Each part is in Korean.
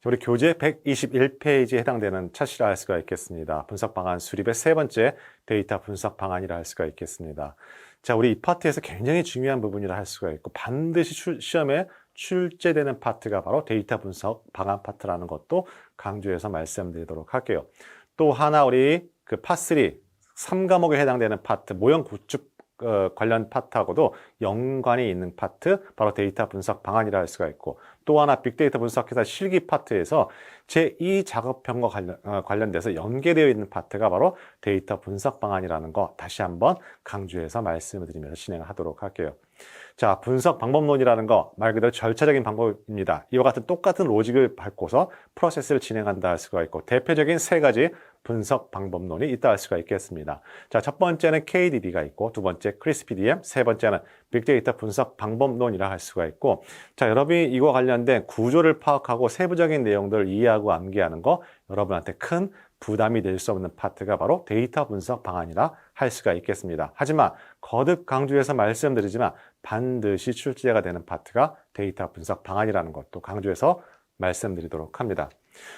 우리 교재 121페이지에 해당되는 차시라 할 수가 있겠습니다. 분석 방안 수립의 세 번째 데이터 분석 방안이라 할 수가 있겠습니다. 자, 우리 이 파트에서 굉장히 중요한 부분이라 할 수가 있고 반드시 시험에 출제되는 파트가 바로 데이터 분석 방안 파트라는 것도 강조해서 말씀드리도록 할게요. 또 하나 우리 그 파3 3과목에 해당되는 파트 모형 구축 관련 파트하고도 연관이 있는 파트 바로 데이터 분석 방안이라 할 수가 있고 또 하나 빅데이터 분석회사 실기 파트에서 제2 작업편과 관련돼서 연계되어 있는 파트가 바로 데이터 분석 방안이라는 거 다시 한번 강조해서 말씀을 드리면서 진행하도록 할게요. 자, 분석 방법론이라는 거 말 그대로 절차적인 방법입니다. 이와 같은 똑같은 로직을 밟고서 프로세스를 진행한다 할 수가 있고 대표적인 세 가지 분석 방법론이 있다 할 수가 있겠습니다. 자, 첫 번째는 KDB가 있고 두 번째 크리스피디엠, 세 번째는 빅데이터 분석 방법론이라 할 수가 있고 자, 여러분이 이와 관련된 구조를 파악하고 세부적인 내용들을 이해하고 암기하는 거 여러분한테 큰 부담이 될 수 없는 파트가 바로 데이터 분석 방안이라 할 수가 있겠습니다. 하지만 거듭 강조해서 말씀드리지만 반드시 출제가 되는 파트가 데이터 분석 방안이라는 것도 강조해서 말씀드리도록 합니다.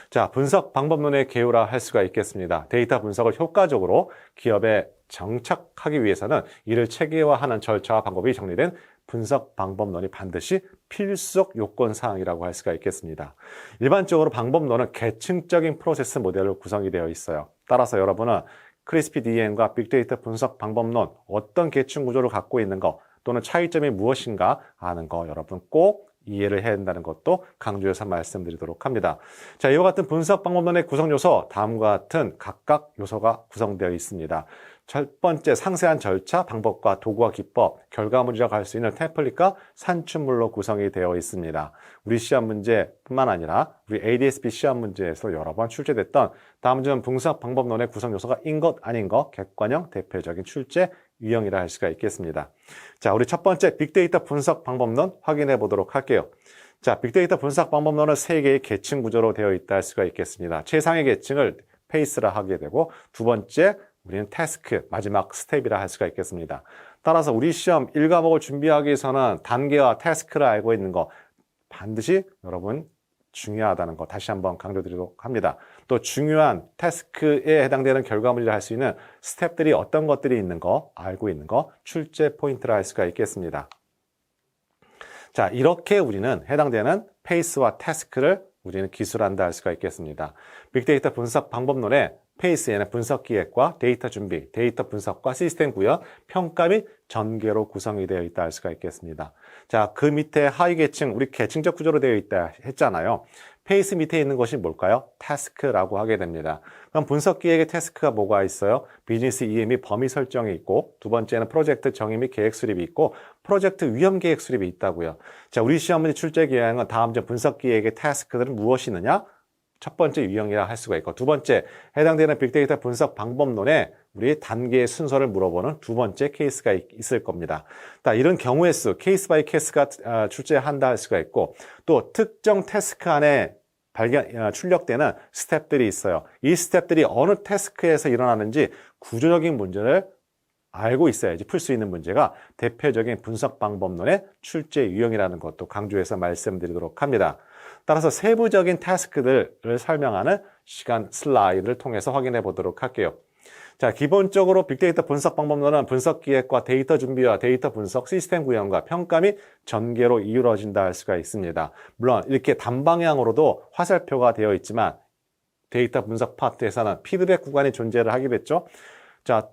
자, 분석 방법론의 개요라 할 수가 있겠습니다. 데이터 분석을 효과적으로 기업에 정착하기 위해서는 이를 체계화하는 절차와 방법이 정리된 분석 방법론이 반드시 필수적 요건 사항이라고 할 수가 있겠습니다. 일반적으로 방법론은 계층적인 프로세스 모델로 구성이 되어 있어요. 따라서 여러분은 크리스피디엠과 빅데이터 분석 방법론 어떤 계층 구조를 갖고 있는 거 또는 차이점이 무엇인가 아는 거 여러분 꼭 이해를 해야 된다는 것도 강조해서 말씀드리도록 합니다. 자, 이와 같은 분석 방법론의 구성 요소 다음과 같은 각각 요소가 구성되어 있습니다. 첫 번째 상세한 절차, 방법과 도구와 기법, 결과물이라고 할 수 있는 템플릿과 산출물로 구성이 되어 있습니다. 우리 시험 문제뿐만 아니라 우리 ADS-B 시험 문제에서 여러 번 출제됐던 다음 중 분석 방법론의 구성 요소가 인 것 아닌 것 객관형 대표적인 출제 유형이라 할 수가 있겠습니다. 자, 우리 첫 번째 빅데이터 분석 방법론 확인해 보도록 할게요. 자, 빅데이터 분석 방법론은 세 개의 계층 구조로 되어 있다 할 수가 있겠습니다. 최상의 계층을 페이스라 하게 되고 두 번째 우리는 태스크, 마지막 스텝이라 할 수가 있겠습니다. 따라서 우리 시험 1과목을 준비하기 위해서는 단계와 태스크를 알고 있는 거 반드시 여러분 중요하다는 거 다시 한번 강조드리도록 합니다. 또 중요한 태스크에 해당되는 결과물이라 할 수 있는 스텝들이 어떤 것들이 있는 거, 알고 있는 거, 출제 포인트라 할 수가 있겠습니다. 자, 이렇게 우리는 해당되는 페이스와 태스크를 우리는 기술한다 할 수가 있겠습니다. 빅데이터 분석 방법론에 페이스에는 분석 기획과 데이터 준비, 데이터 분석과 시스템 구현, 평가 및 전개로 구성이 되어 있다 할 수가 있겠습니다. 자, 그 밑에 하위 계층, 우리 계층적 구조로 되어 있다 했잖아요. 페이스 밑에 있는 것이 뭘까요? 태스크라고 하게 됩니다. 그럼 분석 기획의 태스크가 뭐가 있어요? 비즈니스 이해 및 범위 설정이 있고 두 번째는 프로젝트 정의 및 계획 수립이 있고 프로젝트 위험 계획 수립이 있다고요. 자, 우리 시험 문제 출제 기획은 다음 중 분석 기획의 태스크들은 무엇이 있느냐? 첫 번째 유형이라 할 수가 있고 두 번째 해당되는 빅데이터 분석 방법론에 우리 단계의 순서를 물어보는 두 번째 케이스가 있을 겁니다. 이런 경우의 수, 케이스 바이 케이스가 출제한다 할 수가 있고 또 특정 태스크 안에 출력되는 스텝들이 있어요. 이 스텝들이 어느 태스크에서 일어나는지 구조적인 문제를 알고 있어야지 풀 수 있는 문제가 대표적인 분석 방법론의 출제 유형이라는 것도 강조해서 말씀드리도록 합니다. 따라서 세부적인 태스크들을 설명하는 시간 슬라이드를 통해서 확인해 보도록 할게요. 자, 기본적으로 빅데이터 분석 방법론은 분석 기획과 데이터 준비와 데이터 분석, 시스템 구현과 평가 및 전개로 이루어진다 할 수가 있습니다. 물론 이렇게 단방향으로도 화살표가 되어 있지만 데이터 분석 파트에서는 피드백 구간이 존재를 하게 됐죠. 자,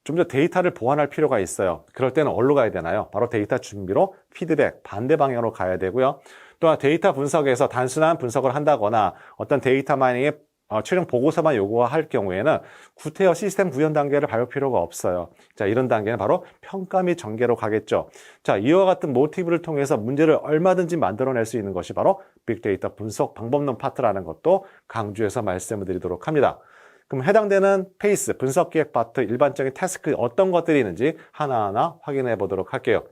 좀 더 데이터를 보완할 필요가 있어요. 그럴 때는 어디로 가야 되나요? 바로 데이터 준비로 피드백 반대 방향으로 가야 되고요. 또한 데이터 분석에서 단순한 분석을 한다거나 어떤 데이터 마이닝의 최종 보고서만 요구할 경우에는 구태여 시스템 구현 단계를 밟을 필요가 없어요. 자, 이런 단계는 바로 평가 및 전개로 가겠죠. 자, 이와 같은 모티브를 통해서 문제를 얼마든지 만들어낼 수 있는 것이 바로 빅데이터 분석 방법론 파트라는 것도 강조해서 말씀을 드리도록 합니다. 그럼 해당되는 페이스, 분석 기획 파트, 일반적인 태스크 어떤 것들이 있는지 하나하나 확인해 보도록 할게요.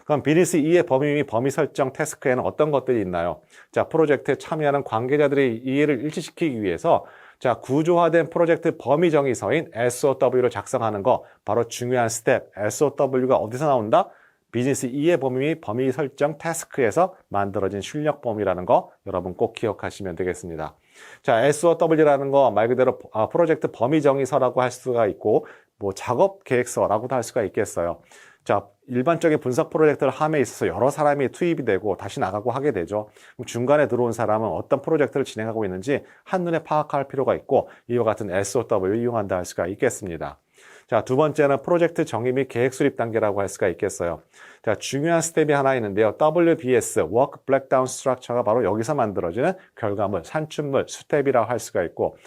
그럼 비즈니스 이해 범위 및 범위 설정 태스크에는 어떤 것들이 있나요? 자, 프로젝트에 참여하는 관계자들의 이해를 일치시키기 위해서 자, 구조화된 프로젝트 범위 정의서인 SOW를 작성하는 거 바로 중요한 스텝. SOW가 어디서 나온다? 비즈니스 2의 범위 설정 태스크에서 만들어진 출력 범위라는 거 여러분 꼭 기억하시면 되겠습니다. 자, SOW라는 거 말 그대로 프로젝트 범위 정의서라고 할 수가 있고 뭐 작업 계획서라고도 할 수가 있겠어요. 자, 일반적인 분석 프로젝트를 함에 있어서 여러 사람이 투입이 되고 다시 나가고 하게 되죠. 그럼 중간에 들어온 사람은 어떤 프로젝트를 진행하고 있는지 한눈에 파악할 필요가 있고 이와 같은 SOW 이용한다 할 수가 있겠습니다. 자, 두 번째는 프로젝트 정의 및 계획 수립 단계라고 할 수가 있겠어요. 자, 중요한 스텝이 하나 있는데요. WBS, Work Breakdown Structure가 바로 여기서 만들어지는 결과물, 산출물, 스텝이라고 할 수가 있고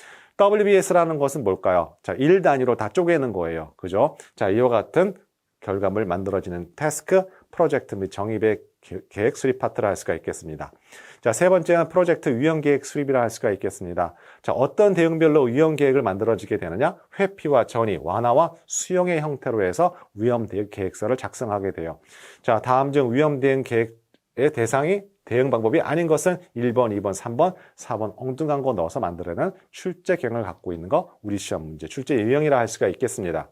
WBS라는 것은 뭘까요? 자, 일 단위로 다 쪼개는 거예요. 그죠? 자, 이와 같은 결과물 만들어지는 태스크, 프로젝트 및 정의 계획 수립 파트라 할 수가 있겠습니다. 자, 세 번째는 프로젝트 위험 계획 수립이라 할 수가 있겠습니다. 자, 어떤 대응별로 위험 계획을 만들어지게 되느냐? 회피와 전이, 완화와 수용의 형태로 해서 위험 대응 계획서를 작성하게 돼요. 자, 다음 중 위험 대응 계획의 대상이 대응 방법이 아닌 것은 1번, 2번, 3번, 4번 엉뚱한 거 넣어서 만들어내는 출제 경향을 갖고 있는 거 우리 시험 문제, 출제 유형이라 할 수가 있겠습니다.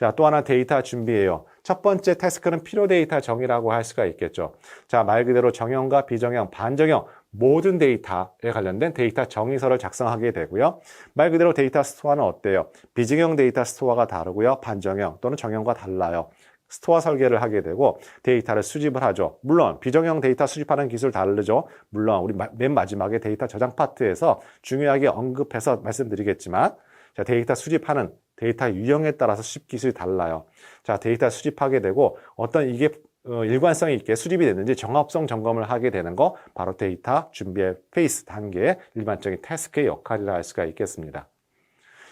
자, 또 하나 데이터 준비예요. 첫 번째 태스크는 필요 데이터 정의라고 할 수가 있겠죠. 자, 말 그대로 정형과 비정형, 반정형 모든 데이터에 관련된 데이터 정의서를 작성하게 되고요. 말 그대로 데이터 스토어는 어때요? 비정형 데이터 스토어가 다르고요. 반정형 또는 정형과 달라요. 스토어 설계를 하게 되고 데이터를 수집을 하죠. 물론 비정형 데이터 수집하는 기술 다르죠. 물론 우리 맨 마지막에 데이터 저장 파트에서 중요하게 언급해서 말씀드리겠지만 자, 데이터 수집하는 데이터 유형에 따라서 수집 기술이 달라요. 자, 데이터 수집하게 되고 어떤 이게 일관성 있게 수집이 됐는지 정합성 점검을 하게 되는 거 바로 데이터 준비의 페이스 단계의 일반적인 태스크의 역할이라 할 수가 있겠습니다.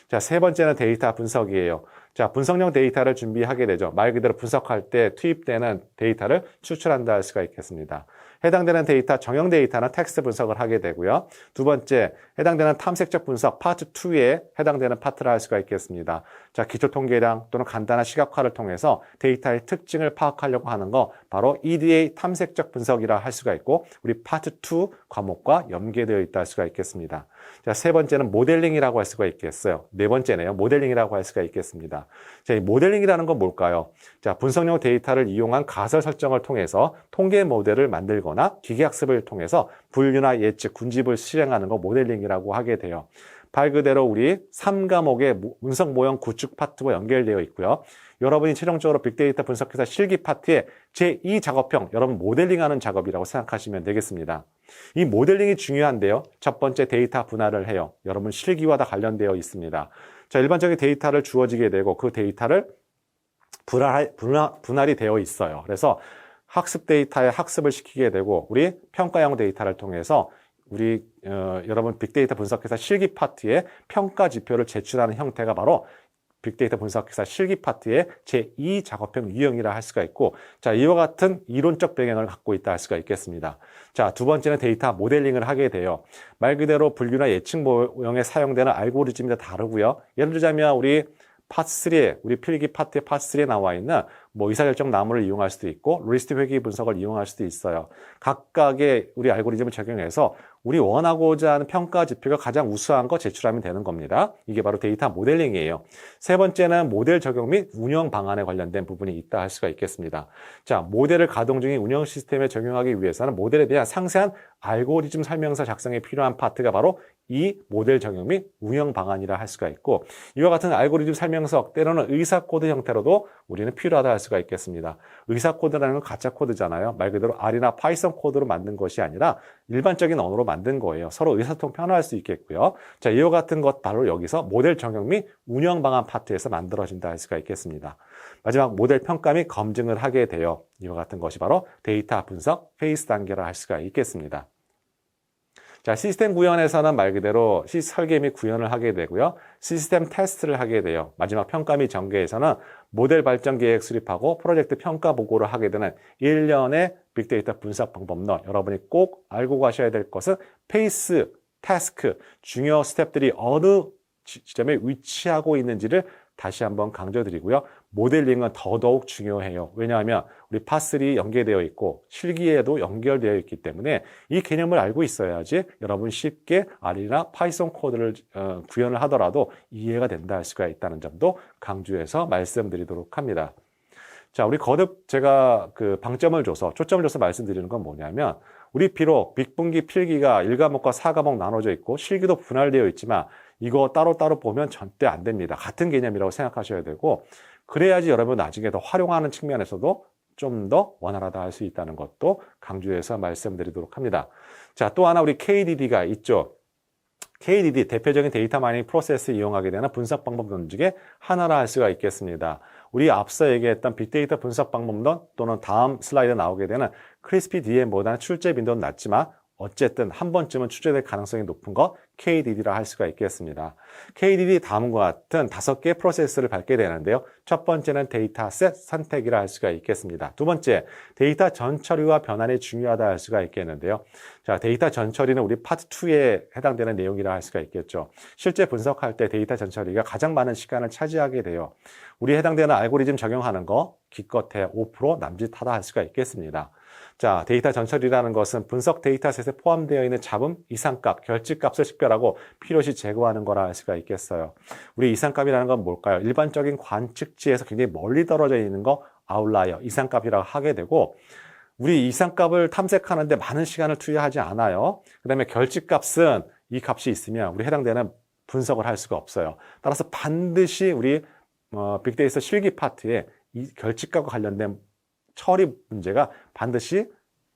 자, 세 번째는 데이터 분석이에요. 자, 분석용 데이터를 준비하게 되죠. 말 그대로 분석할 때 투입되는 데이터를 추출한다 할 수가 있겠습니다. 해당되는 데이터, 정형 데이터는 텍스트 분석을 하게 되고요. 두 번째, 해당되는 탐색적 분석, 파트 2에 해당되는 파트를 할 수가 있겠습니다. 자, 기초 통계량 또는 간단한 시각화를 통해서 데이터의 특징을 파악하려고 하는 거, 바로 EDA 탐색적 분석이라 할 수가 있고, 우리 파트 2 과목과 연계되어 있다 할 수가 있겠습니다. 자, 세 번째는 모델링이라고 할 수가 있겠어요. 네 번째네요. 모델링이라고 할 수가 있겠습니다. 자, 이 모델링이라는 건 뭘까요? 자, 분석용 데이터를 이용한 가설 설정을 통해서 통계 모델을 만들거나 기계학습을 통해서 분류나 예측, 군집을 실행하는 거 모델링이라고 하게 돼요. 말 그대로 우리 3과목의 분석 모형 구축 파트와 연결되어 있고요. 여러분이 최종적으로 빅데이터 분석회사 실기 파트의 제2 작업형, 여러분 모델링하는 작업이라고 생각하시면 되겠습니다. 이 모델링이 중요한데요. 첫 번째 데이터 분할을 해요. 여러분 실기와 다 관련되어 있습니다. 자, 일반적인 데이터를 주어지게 되고 그 데이터를 분할이 되어 있어요. 그래서 학습 데이터에 학습을 시키게 되고 우리 평가형 데이터를 통해서 우리 여러분 빅데이터 분석회사 실기 파트의 평가 지표를 제출하는 형태가 바로 빅데이터 분석회사 실기 파트의 제2 작업형 유형이라 할 수가 있고 자, 이와 같은 이론적 배경을 갖고 있다 할 수가 있겠습니다. 자, 두 번째는 데이터 모델링을 하게 돼요. 말 그대로 분류나 예측 모형에 사용되는 알고리즘이 다 다르고요. 예를 들자면 우리 파트 3에 우리 필기 파트의 파트 3에 나와 있는 뭐 의사결정 나무를 이용할 수도 있고 리스트 회귀 분석을 이용할 수도 있어요. 각각의 우리 알고리즘을 적용해서 우리 원하고자 하는 평가 지표가 가장 우수한 거 제출하면 되는 겁니다. 이게 바로 데이터 모델링이에요. 세 번째는 모델 적용 및 운영 방안에 관련된 부분이 있다 할 수가 있겠습니다. 자, 모델을 가동 중인 운영 시스템에 적용하기 위해서는 모델에 대한 상세한 알고리즘 설명서 작성에 필요한 파트가 바로 이 모델 적용 및 운영 방안이라 할 수가 있고 이와 같은 알고리즘 설명서 때로는 의사 코드 형태로도 우리는 필요하다 할 수가 있겠습니다. 의사 코드라는 건 가짜 코드잖아요. 말 그대로 R이나 파이썬 코드로 만든 것이 아니라 일반적인 언어로 만든 거예요. 서로 의사소통 편화할 수 있겠고요. 자, 이와 같은 것 바로 여기서 모델 적용 및 운영 방안 파트에서 만들어진다 할 수가 있겠습니다. 마지막 모델 평가 및 검증을 하게 돼요. 이와 같은 것이 바로 데이터 분석 페이스 단계라 할 수가 있겠습니다. 자, 시스템 구현에서는 말 그대로 설계 및 구현을 하게 되고요. 시스템 테스트를 하게 돼요. 마지막 평가 및 전개에서는 모델 발전 계획 수립하고 프로젝트 평가 보고를 하게 되는 1년의 빅데이터 분석 방법론. 여러분이 꼭 알고 가셔야 될 것은 페이스, 태스크, 중요 스텝들이 어느 지점에 위치하고 있는지를 다시 한번 강조드리고요. 모델링은 더더욱 중요해요. 왜냐하면 우리 파3 연계되어 있고 실기에도 연결되어 있기 때문에 이 개념을 알고 있어야지 여러분 쉽게 R이나 파이썬 코드를 구현을 하더라도 이해가 된다 할 수가 있다는 점도 강조해서 말씀드리도록 합니다. 자, 우리 거듭 제가 그 방점을 줘서, 초점을 줘서 말씀드리는 건 뭐냐면, 우리 비록 빅분기, 필기가 1과목과 4과목 나눠져 있고, 실기도 분할되어 있지만, 이거 따로따로 보면 절대 안 됩니다. 같은 개념이라고 생각하셔야 되고, 그래야지 여러분 나중에 더 활용하는 측면에서도 좀 더 원활하다 할 수 있다는 것도 강조해서 말씀드리도록 합니다. 자, 또 하나 우리 KDD가 있죠. KDD, 대표적인 데이터 마이닝 프로세스 이용하게 되는 분석 방법론 중에 하나라 할 수가 있겠습니다. 우리 앞서 얘기했던 빅데이터 분석 방법론 또는 다음 슬라이드에 나오게 되는 크리스피 DM보다는 출제 빈도는 낮지만 어쨌든 한 번쯤은 출제될 가능성이 높은 거 KDD라 할 수가 있겠습니다. KDD 다음과 같은 5개의 프로세스를 밟게 되는데요. 첫 번째는 데이터셋 선택이라 할 수가 있겠습니다. 두 번째, 데이터 전처리와 변환이 중요하다 할 수가 있겠는데요. 자, 데이터 전처리는 우리 파트 2에 해당되는 내용이라 할 수가 있겠죠. 실제 분석할 때 데이터 전처리가 가장 많은 시간을 차지하게 돼요. 우리 해당되는 알고리즘 적용하는 거 기껏해 5% 남짓하다 할 수가 있겠습니다. 자, 데이터 전처리라는 것은 분석 데이터셋에 포함되어 있는 잡음, 이상값, 결집값을 식별하고 필요시 제거하는 거라 할 수가 있겠어요. 우리 이상값이라는 건 뭘까요? 일반적인 관측지에서 굉장히 멀리 떨어져 있는 거 아웃라이어, 이상값이라고 하게 되고 우리 이상값을 탐색하는데 많은 시간을 투여하지 않아요. 그 다음에 결집값은 이 값이 있으면 우리 해당되는 분석을 할 수가 없어요. 따라서 반드시 우리 빅데이터 실기 파트에 이 결집값과 관련된 처리 문제가 반드시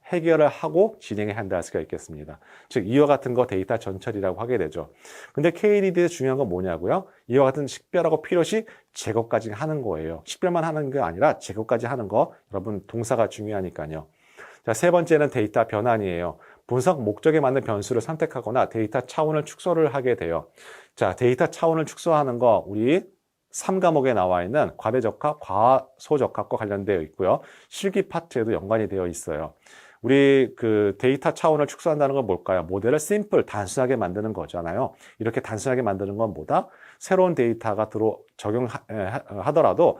해결을 하고 진행해야 한다 할 수가 있겠습니다. 즉 이와 같은 거 데이터 전처리라고 하게 되죠. 근데 KDD의 중요한 건 뭐냐고요? 이와 같은 식별하고 필요시 제거까지 하는 거예요. 식별만 하는 게 아니라 제거까지 하는 거 여러분 동사가 중요하니까요. 자, 세 번째는 데이터 변환이에요. 분석 목적에 맞는 변수를 선택하거나 데이터 차원을 축소를 하게 돼요. 자, 데이터 차원을 축소하는 거 우리 3과목에 나와 있는 과대적합, 과소적합과 관련되어 있고요. 실기 파트에도 연관이 되어 있어요. 우리 그 데이터 차원을 축소한다는 건 뭘까요? 모델을 심플, 단순하게 만드는 거잖아요. 이렇게 단순하게 만드는 건 뭐다? 새로운 데이터가 적용하더라도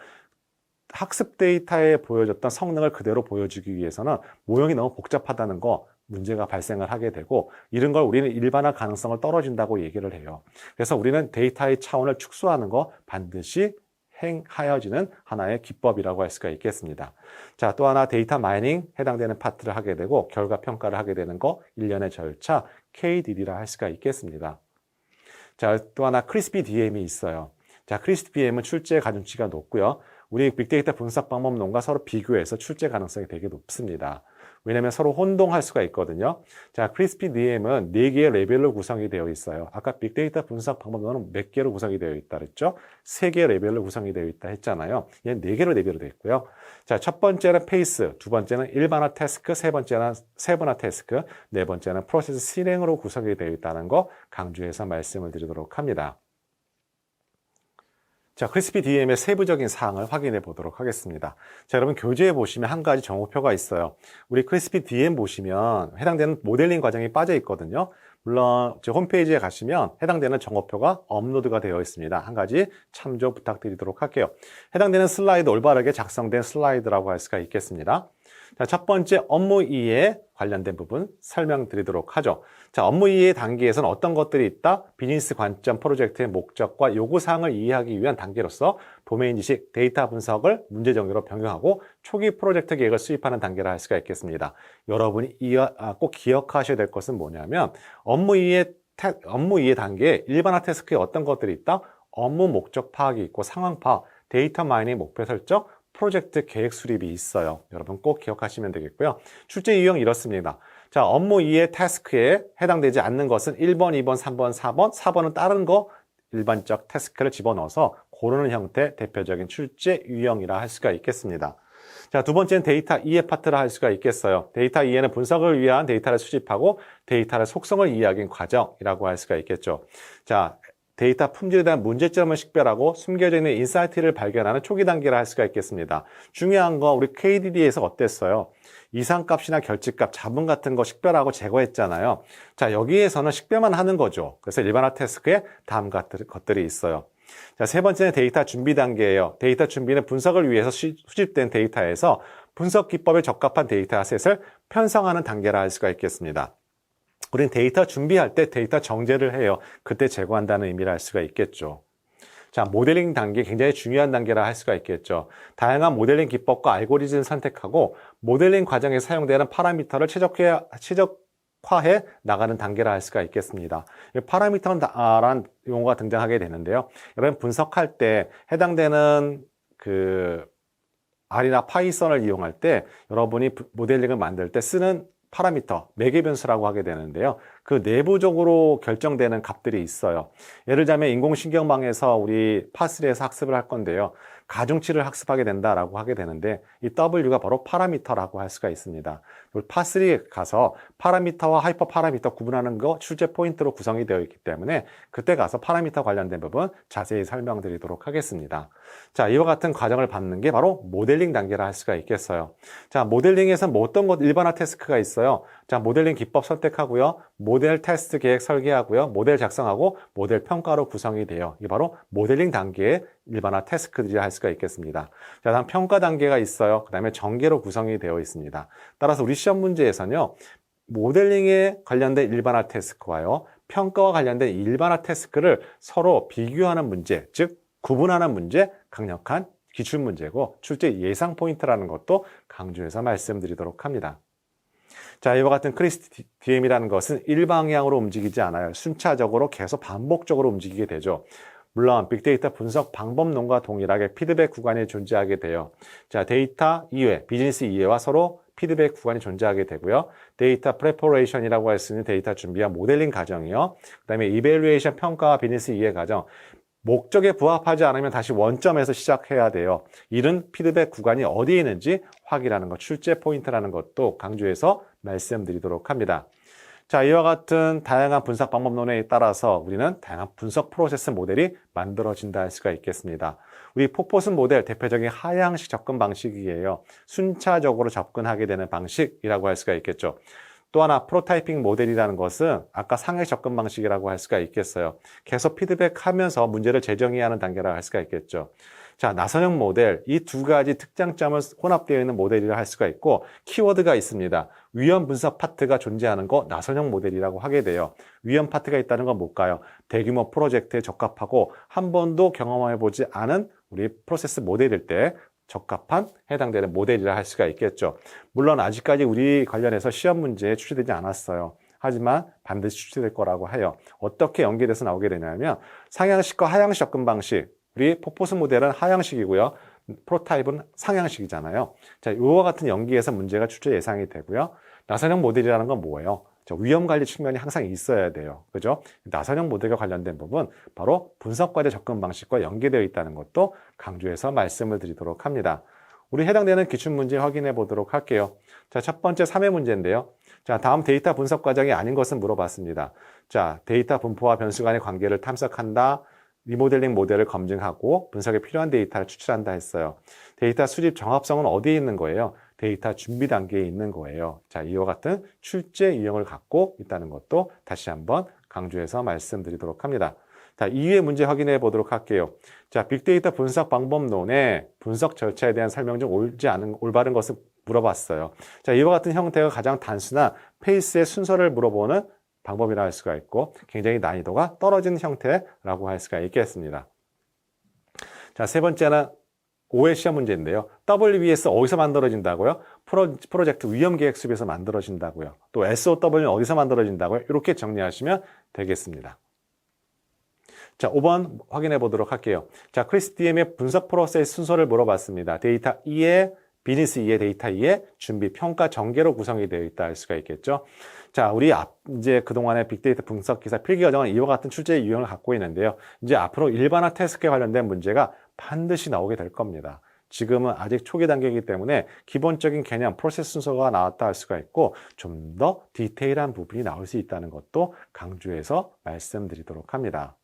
학습 데이터에 보여줬던 성능을 그대로 보여주기 위해서는 모형이 너무 복잡하다는 거 문제가 발생을 하게 되고 이런 걸 우리는 일반화 가능성을 떨어진다고 얘기를 해요. 그래서 우리는 데이터의 차원을 축소하는 거 반드시 행하여지는 하나의 기법이라고 할 수가 있겠습니다. 자, 또 하나 데이터 마이닝 해당되는 파트를 하게 되고 결과 평가를 하게 되는 거 일련의 절차 KDD라 할 수가 있겠습니다. 자, 또 하나 크리스피 DM이 있어요. 자, 크리스피 DM은 출제 가중치가 높고요. 우리 빅데이터 분석 방법론과 서로 비교해서 출제 가능성이 되게 높습니다. 왜냐하면 서로 혼동할 수가 있거든요. 자, 크리스피 DM은 4개의 레벨로 구성이 되어 있어요. 아까 빅데이터 분석 방법론은 몇 개로 구성이 되어 있다 그랬죠? 3개의 레벨로 구성이 되어 있다 했잖아요. 얘는 4개로 레벨로 되어 있고요. 자, 첫 번째는 페이스, 두 번째는 일반화 태스크, 세 번째는 세분화 태스크, 네 번째는 프로세스 실행으로 구성이 되어 있다는 거 강조해서 말씀을 드리도록 합니다. 자, 크리스피 DM의 세부적인 사항을 확인해 보도록 하겠습니다. 자, 여러분 교재에 보시면 한 가지 정보표가 있어요. 우리 크리스피 DM 보시면 해당되는 모델링 과정이 빠져 있거든요. 물론 제 홈페이지에 가시면 해당되는 정보표가 업로드가 되어 있습니다. 한 가지 참조 부탁드리도록 할게요. 해당되는 슬라이드 올바르게 작성된 슬라이드라고 할 수가 있겠습니다. 자, 첫 번째 업무 이해 관련된 부분 설명드리도록 하죠. 자, 업무 이해 단계에서는 어떤 것들이 있다? 비즈니스 관점 프로젝트의 목적과 요구사항을 이해하기 위한 단계로서 도메인 지식, 데이터 분석을 문제 정리로 변경하고 초기 프로젝트 계획을 수립하는 단계라 할 수가 있겠습니다. 여러분이 꼭 기억하셔야 될 것은 뭐냐면 업무 이해 단계에 일반화 태스크에 어떤 것들이 있다? 업무 목적 파악이 있고 상황 파악, 데이터 마이닝 목표 설정, 프로젝트 계획 수립이 있어요. 여러분 꼭 기억하시면 되겠고요. 출제 유형 이렇습니다. 자, 업무 이해 태스크에 해당되지 않는 것은 1번, 2번, 3번, 4번, 4번은 다른 거 일반적 태스크를 집어넣어서 고르는 형태 대표적인 출제 유형이라 할 수가 있겠습니다. 자, 두 번째는 데이터 이해 파트라 할 수가 있겠어요. 데이터 이해는 분석을 위한 데이터를 수집하고 데이터의 속성을 이해하기 과정이라고 할 수가 있겠죠. 자, 데이터 품질에 대한 문제점을 식별하고 숨겨져 있는 인사이트를 발견하는 초기 단계라 할 수가 있겠습니다. 중요한 거 우리 KDD에서 어땠어요? 이상값이나 결집값, 잡음 같은 거 식별하고 제거했잖아요. 자, 여기에서는 식별만 하는 거죠. 그래서 일반화 태스크에 다음 것들이 있어요. 자, 세 번째는 데이터 준비 단계예요. 데이터 준비는 분석을 위해서 수집된 데이터에서 분석 기법에 적합한 데이터셋을 편성하는 단계라 할 수가 있겠습니다. 우리는 데이터 준비할 때 데이터 정제를 해요. 그때 제거한다는 의미를 알 수가 있겠죠. 자, 모델링 단계 굉장히 중요한 단계라 할 수가 있겠죠. 다양한 모델링 기법과 알고리즘을 선택하고 모델링 과정에 사용되는 파라미터를 최적화해 나가는 단계라 할 수가 있겠습니다. 파라미터라는 용어가 등장하게 되는데요. 여러분 분석할 때 해당되는 R이나 파이썬을 이용할 때 여러분이 모델링을 만들 때 쓰는 파라미터, 매개 변수라고 하게 되는데요. 그 내부적으로 결정되는 값들이 있어요. 예를 들자면 인공신경망에서 우리 파3에서 학습을 할 건데요. 가중치를 학습하게 된다라고 하게 되는데 이 W가 바로 파라미터라고 할 수가 있습니다. 파3에 가서 파라미터와 하이퍼 파라미터 구분하는 거 출제 포인트로 구성이 되어 있기 때문에 그때 가서 파라미터 관련된 부분 자세히 설명드리도록 하겠습니다. 자, 이와 같은 과정을 받는 게 바로 모델링 단계라 할 수가 있겠어요. 자, 모델링에서 뭐 어떤 것 일반화 태스크가 있어요. 자, 모델링 기법 선택하고요. 모델 테스트 계획 설계하고요. 모델 작성하고 모델 평가로 구성이 돼요. 이게 바로 모델링 단계의 일반화 태스크들이라 할 수가 있겠습니다. 자, 다음 평가 단계가 있어요. 그 다음에 전개로 구성이 되어 있습니다. 따라서 우리 시험 문제에서는요. 모델링에 관련된 일반화 태스크와요. 평가와 관련된 일반화 태스크를 서로 비교하는 문제, 즉 구분하는 문제, 강력한 기출 문제고 출제 예상 포인트라는 것도 강조해서 말씀드리도록 합니다. 자, 이와 같은 크리스DM이라는 것은 일방향으로 움직이지 않아요. 순차적으로 계속 반복적으로 움직이게 되죠. 물론 빅데이터 분석 방법론과 동일하게 피드백 구간이 존재하게 돼요. 자, 데이터 이해, 비즈니스 이해와 서로 피드백 구간이 존재하게 되고요. 데이터 프레퍼레이션이라고 할 수 있는 데이터 준비와 모델링 과정이요. 그 다음에 이밸루에이션 평가와 비즈니스 이해 과정. 목적에 부합하지 않으면 다시 원점에서 시작해야 돼요. 이런 피드백 구간이 어디에 있는지 확인하는 것, 출제 포인트라는 것도 강조해서 말씀드리도록 합니다. 자, 이와 같은 다양한 분석 방법론에 따라서 우리는 다양한 분석 프로세스 모델이 만들어진다 할 수가 있겠습니다. 우리 폭포슨 모델 대표적인 하향식 접근 방식이에요. 순차적으로 접근하게 되는 방식이라고 할 수가 있겠죠. 또 하나 프로타이핑 모델이라는 것은 아까 상향 접근 방식이라고 할 수가 있겠어요. 계속 피드백하면서 문제를 재정의해야 하는 단계라고 할 수가 있겠죠. 자, 나선형 모델, 이 두 가지 특장점을 혼합되어 있는 모델이라 할 수가 있고 키워드가 있습니다. 위험 분석 파트가 존재하는 거 나선형 모델이라고 하게 돼요. 위험 파트가 있다는 건 뭘까요? 대규모 프로젝트에 적합하고 한 번도 경험해보지 않은 우리 프로세스 모델일 때 적합한 해당되는 모델이라 할 수가 있겠죠. 물론 아직까지 우리 관련해서 시험 문제에 출제되지 않았어요. 하지만 반드시 출제될 거라고 해요. 어떻게 연계돼서 나오게 되냐면 상향식과 하향식 접근 방식. 우리 폭포수 모델은 하향식이고요. 프로타입은 상향식이잖아요. 자, 이와 같은 연기에서 문제가 출제 예상이 되고요. 나선형 모델이라는 건 뭐예요? 위험 관리 측면이 항상 있어야 돼요. 그죠? 나선형 모델과 관련된 부분, 바로 분석 과제 접근 방식과 연계되어 있다는 것도 강조해서 말씀을 드리도록 합니다. 우리 해당되는 기출 문제 확인해 보도록 할게요. 자, 첫 번째 3회 문제인데요. 자, 다음 데이터 분석 과정이 아닌 것은 물어봤습니다. 자, 데이터 분포와 변수 간의 관계를 탐색한다. 리모델링 모델을 검증하고 분석에 필요한 데이터를 추출한다 했어요. 데이터 수집 정합성은 어디에 있는 거예요? 데이터 준비 단계에 있는 거예요. 자, 이와 같은 출제 유형을 갖고 있다는 것도 다시 한번 강조해서 말씀드리도록 합니다. 자, 2회 문제 확인해 보도록 할게요. 자, 빅데이터 분석 방법론의 분석 절차에 대한 설명 중 올바른 것을 물어봤어요. 자, 이와 같은 형태가 가장 단순한 페이스의 순서를 물어보는 방법이라 할 수가 있고 굉장히 난이도가 떨어진 형태라고 할 수가 있겠습니다. 자, 세 번째는 5회 시험 문제인데요. WBS 어디서 만들어진다고요? 프로젝트 위험계획 수립에서 만들어진다고요. 또 SOW는 어디서 만들어진다고요? 이렇게 정리하시면 되겠습니다. 자, 5번 확인해 보도록 할게요. 자, 크리스DM의 분석 프로세스 순서를 물어봤습니다. 데이터 2에 비즈니스 2에 데이터 2에 준비, 평가, 전개로 구성이 되어 있다 할 수가 있겠죠. 자, 우리 이제 그동안의 빅데이터 분석 기사 필기 과정은 이와 같은 출제 유형을 갖고 있는데요. 이제 앞으로 일반화 태스크에 관련된 문제가 반드시 나오게 될 겁니다. 지금은 아직 초기 단계이기 때문에 기본적인 개념, 프로세스 순서가 나왔다 할 수가 있고 좀 더 디테일한 부분이 나올 수 있다는 것도 강조해서 말씀드리도록 합니다.